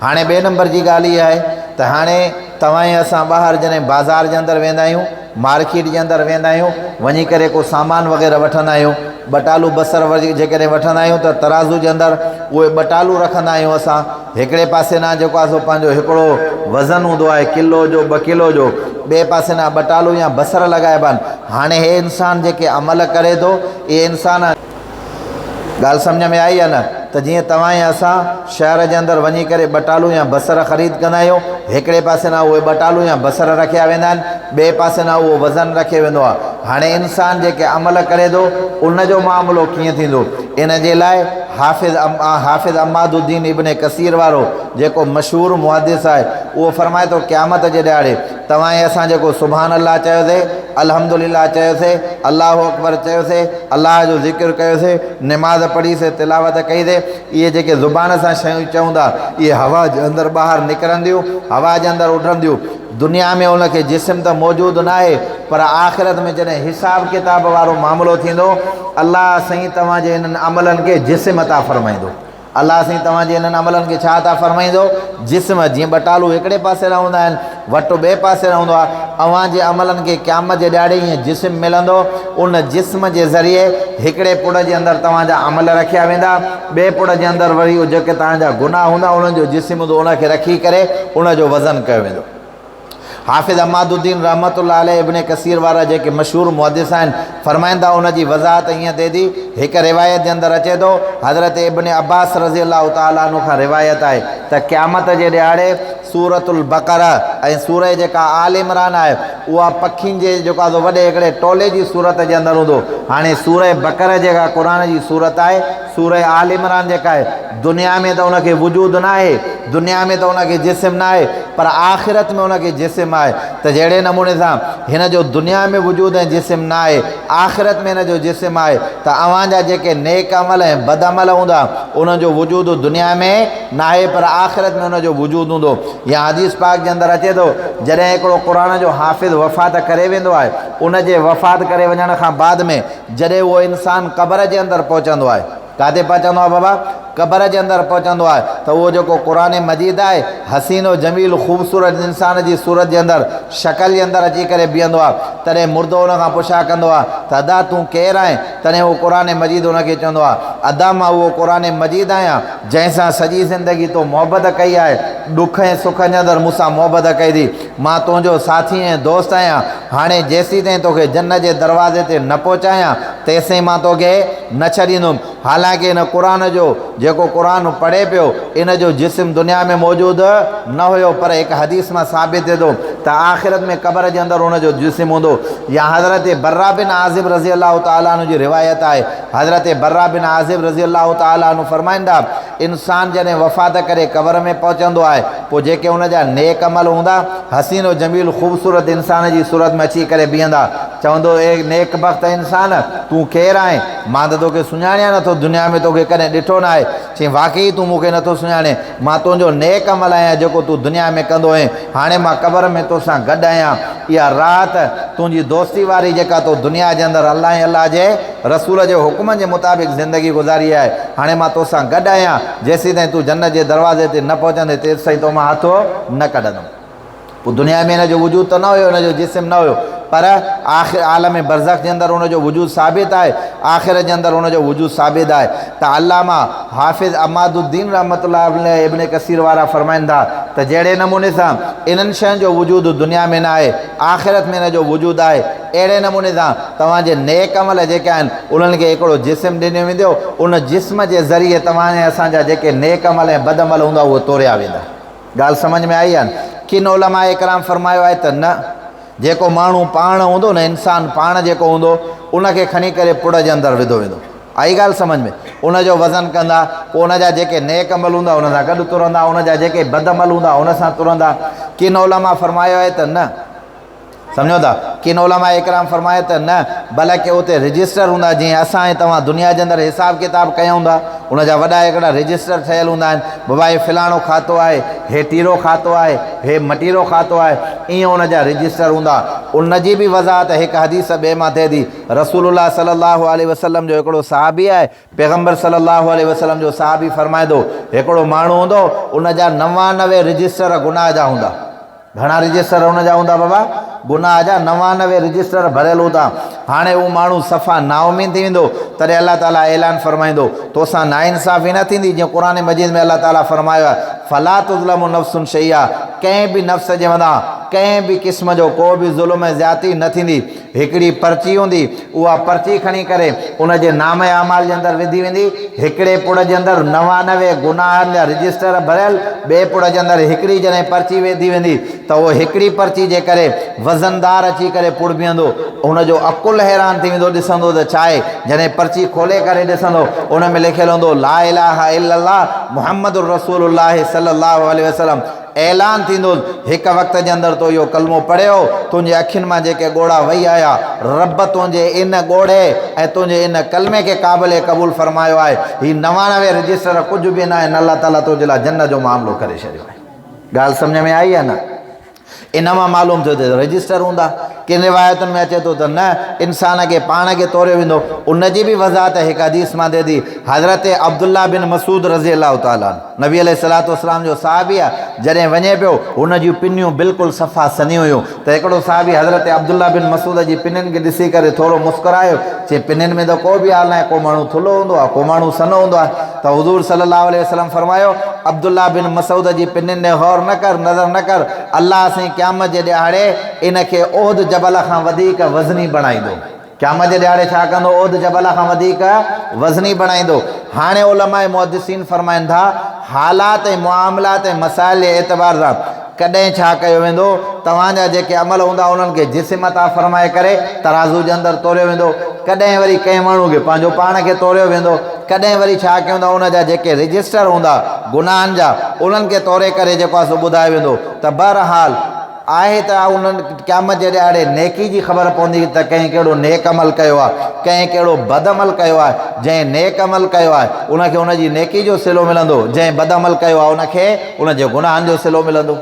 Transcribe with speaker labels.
Speaker 1: हाणे ॿिए नंबर जी ॻाल्हि इहा आहे त हाणे तव्हां ऐं असां ॿाहिरि जॾहिं बाज़ार जे अंदरि वेंदा आहियूं, मार्केट जे अंदरि वेंदा आहियूं, वञी करे को सामान वग़ैरह वठंदा आहियूं, बटालू बसर जेकॾहिं वठंदा आहियूं त तराज़ू जे अंदरि उहे बटालू रखंदा आहियूं असां। हिकिड़े पासे ना जेको आहे सो पंहिंजो हिकिड़ो वज़न हूंदो आहे किलो जो 2 किलो जो, ॿिए पासे ना बटालू या बसर लॻाइबा आहिनि। हाणे हे इंसानु जेके अमल करे थो, इहे इंसान ॻाल्हि सम्झ में आई आहे न? त जीअं तव्हां ऐं असां शहर जे अंदरि वञी करे बटालू या बसर ख़रीद कंदा आहियूं, हिकिड़े पासे ना उहे बटालू या बसर रखिया वेंदा आहिनि, ॿिए पासे ना उहो वज़न रखियो वेंदो आहे। हाणे इंसानु जेके अमल करे थो उनजो मामिलो कीअं थींदो? इन जे लाइ हाफ़िज़ अमादुद्दीन इब्न कसीर वारो जेको मशहूरु मुहदिस आहे, उहो फ़रमाए थो क़यामत जे ॾियारे तव्हां ऐं असां जेको सुभान अल्लाह चयोसीं, अल्हम्दुलिल्लाह चयोसीं, अल्लाहु अकबर चयोसीं, अल्लाह जो ज़िक्र कयोसीं, निमाज़ पढ़ीसीं, तिलावत कईसीं, इहे जेके ज़ुबान सां शयूं चऊं था इहे हवा जे अंदरि ॿाहिरि निकिरंदियूं, हवा जे अंदरि उॾंदियूं। दुनिया में उनखे जिस्म त मौजूदु न आहे, पर आख़िरत में जॾहिं हिसाब किताब वारो मामिलो थींदो, अल्लाह साईं तव्हांजे इन्हनि अमलनि खे जिस्म अता फ़रमाईंदो। अल्लाह साईं तव्हांजे इन्हनि अमलनि खे छा अता फ़रमाईंदो? जिस्म। जीअं बटालू हिकिड़े पासे रहंदा आहिनि, वटु ॿिए पासे रहंदो आहे, अव्हां जे अमलनि खे क़यामत जे ॾियारे ईअं जिस्म मिलंदो। उन जिस्म जे ज़रिए हिकिड़े पुड़ जे अंदरि तव्हांजा अमल रखिया वेंदा, ॿिए पुड़ जे अंदरि वरी उहे जेके तव्हांजा गुनाह हूंदा उन्हनि जो जिस्म हूंदो, उनखे रखी करे उनजो वज़न कयो वेंदो। हाफ़िज़ अमादुद्दीन रहमतुल्लाह अलैह इब्न कसीर वारा जेके मशहूरु मुहदिस आहिनि, फ़रमाईंदा उनजी वज़ाहत ईअं थिए थी। हिकु रिवायत जे अंदरि अचे थो, हज़रत इब्न अब्बास रज़ी अल्लाह ताला अन्हु खां रिवायत आहे त क़यामत जे ॾियारे सूरतुल बक़रा ऐं सूरह जेका आल इमरान आहे उहा पखियुनि जे जेको आहे वॾे हिकिड़े टोले जी सूरत जे अंदरि हूंदो। हाणे सूरह बक़रा जेका क़ुर जी सूरत आहे, सूरह आल इमरान जेका आहे, दुनिया में त उनखे वजूदु न आहे, दुनिया में त उनखे जिस्म न आहे, पर आख़िरत में उनखे जिस्म आहे। त जहिड़े नमूने सां हिन जो दुनिया में वजूदु ऐं जिस्म न आहे, आख़िरत में हिन जो जिस्म आहे, त अव्हांजा जेके नेक अमल ऐं बद अमल हूंदा उनजो वजूदु दुनिया में न आहे, पर आख़िरत में उनजो वजूदु हूंदो। या हदीस पाक जे अंदरि अचे थो, जॾहिं हिकिड़ो क़ुर जो हाफ़िज़ वफ़ात करे वेंदो आहे, उनजे वफ़ात करे वञण खां बाद में जॾहिं उहो इंसानु क़बर जे अंदरि पहुचंदो आहे, किथे पहुचंदो आहे बाबा? क़बर जे अंदरि पहुचंदो आहे, त उहो जेको क़ुर मजीद आहे हसीनो जमील ख़ूबसूरत इंसान जी सूरत जे अंदरि शकल जे अंदरि अची करे बीहंदो आहे। तॾहिं मुर्दो उन खां पुछा कंदो आहे त अदा तूं केरु आहे? तॾहिं उहो क़ुर मजीद उनखे चवंदो आहे, अदा मां उहो क़ुर मजीद आहियां जंहिंसां सॼी ज़िंदगी तो मोहबत कई आहे, ॾुख ऐं सुख जे अंदरि मूंसां मोहबत कई थी, मां तुंहिंजो साथी ऐं दोस्त आहियां। हाणे जेसीं ताईं तोखे जन्नत जे दरवाज़े ते न पहुचायां तेसीं मां तोखे न छॾींदुमि। हालांकि हिन क़ुर जो जेको क़ुर पढ़े पियो इन जो जिस्म दुनिया में मौजूदु न हुयो, पर हिकु हदीस मां साबित थिए थो त आख़िरत में क़बर जे अंदरि उनजो जिस्म हूंदो। या हज़रत बर्रा बिन आज़िब रज़ी अल्लाह ताला अन्हु जी रिवायत आहे, हज़रत बर्रा बिन आज़िब रज़ी अल्लाह ताला अन्हु फ़रमाईंदा, इंसान जॾहिं वफ़ात करे क़बर में पहुचंदो आहे, पोइ जेके उनजा नेक अमल हूंदा हसीनो जमील ख़ूबसूरत इंसान जी सूरत में अची करे बीहंदा, चवंदो ए नेक बख़्त इंसान तूं केरु आहे? मां त तोखे सुञाणिया नथो, दुनिया में तोखे कॾहिं ॾिठो न आहे। चई वाक़ई तूं मूंखे नथो सुञाणे, मां तुंहिंजो नेक अमल आहियां जेको तूं दुनिया में कंदो आहीं। हाणे मां क़बर में तोसां गॾु आहियां, इहा राति तुंहिंजी दोस्ती वारी जेका तो दुनिया जे अंदरि अल्लाह ऐं अल्लाह जे रसूल जे हुकुम जे मुताबिक़ ज़िंदगी गुज़ारी आहे, हाणे मां तोसां गॾु आहियां, जेसीं ताईं तूं जन्नत जे दरवाज़े ते न पहुचंदे तेसि ताईं तो मां हथो न कढंदुमि। पोइ दुनिया में हिनजो वजूदु त न हुयो, हिनजो जिस्म न हुयो, पर आख़िर आलम बरज़ख जे अंदरि उनजो वजूदु साबित आहे, आख़िरत जे अंदरि उनजो वजूदु साबित आहे। त अल्लामा हाफ़िज़ अमादुद्दीन रहमतुल्लाह अलैह इब्न कसीर वारा फ़रमाईंदा त जहिड़े नमूने सां इन्हनि शयुनि जो वजूदु दुनिया में न आहे, आख़िरत में हिन जो वजूदु आहे, अहिड़े नमूने सां तव्हांजे नेक अमल जेके आहिनि उन्हनि खे हिकिड़ो जिस्म ॾिनो वेंदो, उन जिस्म जे ज़रिए तव्हां असांजा जेके नेक अमल ऐं बद अमल हूंदा उहे तोड़िया वेंदा। ॻाल्हि सम्झ में आई आहे न? किन उलमा इकराम फ़रमायो आहे त न, जेको माण्हू पाण हूंदो न, इंसानु पाण जेको हूंदो उनखे खणी करे पुड़ जे अंदरि विधो वेंदो। आई ॻाल्हि सम्झ में? उनजो वज़न कंदा, पोइ उनजा जेके नेक अमल हूंदा उन सां गॾु तुरंदा, उनजा जेके बद अमल हूंदा उन सां तुरंदा। किन उलमा फ़रमायो आहे त न, सम्झो था। किन उलमा इकराम फरमाए त न, बल्कि उते रजिस्टर हूंदा, जीअं असां ऐं तव्हां दुनिया जे अंदरि हिसाब किताब कयूं था, उनजा वॾा हिकिड़ा रजिस्टर ठहियल हूंदा आहिनि। बाबा हे फिलाणो खातो आहे, हे टीरो खातो आहे, हे मटीरो खातो आहे, ईअं उनजा रजिस्टर हूंदा। उनजी बि वज़ाहत हिकु हदीस ॿिए मां थिए थी। रसूलुल्लाह सल्लल्लाहु अलैहि वसल्लम जो हिकिड़ो सहाबी आहे, पैगम्बर सल्लल्लाहु अलैहि वसल्लम जो सहाबी फरमाए थो, हिकिड़ो माण्हू हूंदो, उनजा 99 रजिस्टर गुनाह जा हूंदा। घणा रजिस्टर हुनजा हूंदा बाबा? गुनाह जा 99 रजिस्टर भरियल हूंदा। हाणे उहो माण्हू सफ़ा नाउमीद थी वेंदो, तॾहिं अल्लाह ताला ऐलान फरमाईंदो, तोसां नाइंसाफ़ी न थींदी। जीअं क़ुर मजीद में अल्लाह ताला फरमायो आहे, फला तुज़लमु नफ़्सुन शैया, कंहिं बि नफ़्स जे मथां कंहिं बि क़िस्म जो को बि ज़ुल्म ऐं ज़्यादती न थींदी। हिकिड़ी पर्ची हूंदी, उहा पर्ची खणी करे उनजे नाम अमाल जे अंदरि विधी वेंदी। हिकिड़े पुड़ जे अंदरि 99 गुनाहनि जा रजिस्टर भरियल, ॿिए पुड़ जे अंदरि हिकिड़ी जॾहिं पर्ची विधी वेंदी, त उहो हिकिड़ी पर्ची जे करे वज़नदार अची करे पुड़ बीहंदो। हुनजो अकुल हैरान थी वेंदो ॾिसंदो त छा आहे। जॾहिं पर्ची खोले करे ॾिसंदो, उन में लिखियलु हूंदो, ला इलाहा इल्लल्लाह मुहम्मदुर रसूलुल्लाह सल्लल्लाहु अलैहि वसल्लम। ऐलान थींदो, हिकु वक़्त जे अंदरि तो इहो कलमो पढ़ियो, तुंहिंजे अखियुनि मां जेके ॻोढ़ा वही आया, रब तुंहिंजे इन ॻोढ़े ऐं तुंहिंजे इन कलमे खे क़ाबिल क़बूल फरमायो आहे। हीउ 99 रजिस्टर कुझु बि न आहिनि, अल्लाह ताला तुंहिंजे लाइ जन्नत जो मामिलो करे छॾियो आहे। ॻाल्हि सम्झ में आई आहे न? इन मां मालूम थियो त रजिस्टर हूंदा। किन रिवायतुनि में अचे थो त न, इंसान खे पाण खे तोड़ियो वेंदो। उनजी बि वज़ाहत हिकु हदीस मां थिए थी। हज़रत अब्दुल्ला बिन मसूद रज़ी अल्लाह ताला नबी अलैहिस्सलातु वस्सलाम जो सहाबी आहे। जॾहिं वञे पियो, हुन जूं पिनियूं बिल्कुलु सफ़ा सनी हुयूं। त हिकिड़ो सहाबी हज़रत अब्दुल्ला बिन मसूद जी पिनियुनि खे ॾिसी करे थोरो मुस्कुरायो, चए पिनियुनि में त को बि हाल न आहे, को माण्हू थुल्हो हूंदो आहे, को माण्हू सनो हूंदो आहे। त हुज़ूर सल्लल्लाहु अलैहि वसल्लम फरमायो, अब्दुल्ला बिन मसूद जी पिनियुनि ॾे गौर न कर, नज़र न कर। अल्लाह साईं क़यामत जे ॾियारे इनखे ओहद जबल खां वधीक वज़नी बणाईंदो। क़यामत जे ॾियारे छा कंदो? ओहद जबल खां वधीक वज़नी बणाईंदो। हाणे उलमाए मुहद्दिसीन फरमाइनि था, हालात ऐं मुआमलात ऐं मसाइल जे एतबार सां कॾहिं छा कयो वेंदो, तव्हांजा जेके अमल हूंदा उन्हनि खे जिस्म अता फरमाए करे तराज़ू जे अंदरि तोड़ियो वेंदो। कॾहिं वरी कंहिं माण्हू खे पंहिंजो पाण खे तोड़ियो वेंदो। कॾहिं वरी छा कयूं था, उनजा जेके रजिस्टर हूंदा गुनाहनि जा, उन्हनि खे तोड़े करे जेको आहे सो ॿुधायो वेंदो। त बहरहाल आहे त उन्हनि क़यामत जे ॾियारे नेकी जी ख़बर पवंदी त कंहिं कहिड़ो नेक अमल कयो आहे, कंहिं कहिड़ो बद अमल कयो आहे। जंहिं नेक अमल कयो आहे उनखे उनजी नेकी जो सिलो मिलंदो, जंहिं बद अमल कयो आहे उनखे उनजे गुनाहनि जो सिलो मिलंदो।